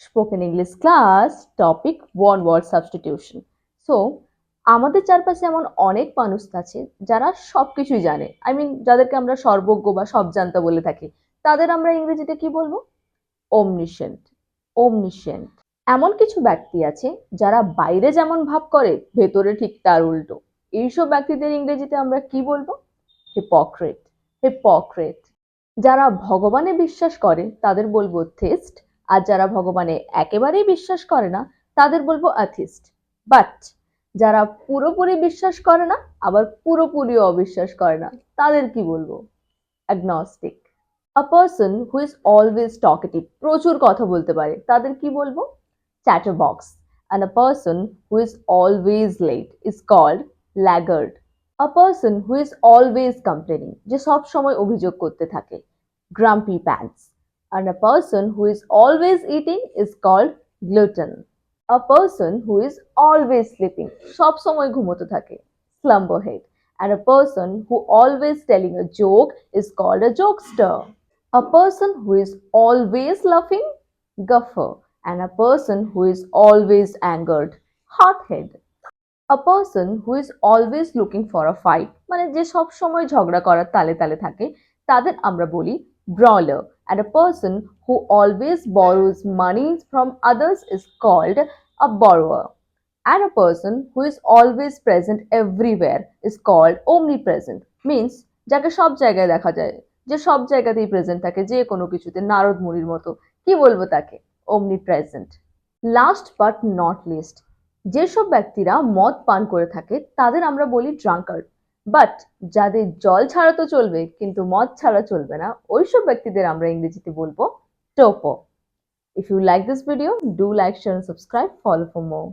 Spoken English class topic one word substitution. So আমাদের চারপাশে এমন অনেক মানুষ আছে যারা সবকিছুই জানে, যাদেরকে আমরা সর্বজ্ঞ বা সবজান্তা বলে থাকি। তাদের আমরা ইংরেজিতে কি বলবো? omniscient। omniscient। এমন কিছু ব্যক্তি আছে যারা বাইরে যেমন ভাব করে ভেতরে ঠিক তার উল্টো। এইসব ব্যক্তিদের ইংরেজিতে আমরা কি বলবো? হিপোক্রেট। হিপোক্রেট। যারা ভগবানে বিশ্বাস করে তাদের বলবো থিস্ট, আর যারা ভগবানে একেবারেই বিশ্বাস করে না তাদের বলবো অ্যাথিস্ট। বাট যারা পুরোপুরি বিশ্বাস করে না আবার পুরোপুরি অবিশ্বাস করে না তাদের কি বলবো? Agnostic. A person who is always talkative, প্রচুর কথা বলতে পারে, তাদের কি বলবো? Chatterbox. And a person who is always late is called laggard. A person who is always complaining, যে সব সময় অভিযোগ করতে থাকে, grumpy pants. And a person who is always eating is called glutton. A person who is always sleeping, সব সময় ঘুমোতে থাকে, স্লাম্বারহেড। And a person who always telling a joke is called a jokester. A person who is always laughing, guffer. And a person who is always angered, hothead. A person who is always looking for a fight, মানে যে সব সময় ঝগড়া করার তালে তালে থাকে, তাদের আমরা বলি brawler. And a person who always borrows money from others is called a borrower. And a person who is always present everywhere is called omnipresent. Means যাকে সব জায়গায় দেখা যায়, যে সব জায়গাতেই প্রেজেন্ট থাকে, যে কোনো কিছুতে, নারদ মুনির মতো, কি বলবো তাকে? omnipresent. Last but not list, যেসব ব্যক্তিরা মদ পান করে থাকে তাদের আমরা বলি ড্রাঙ্কার্ড। বাট যাদের জল ছাড়া তো চলবে কিন্তু মদ ছাড়া চলবে না, ওইসব ব্যক্তিদের আমরা ইংরেজিতে বলবো Toppo. If you like this video, do like, share and subscribe. Follow for more.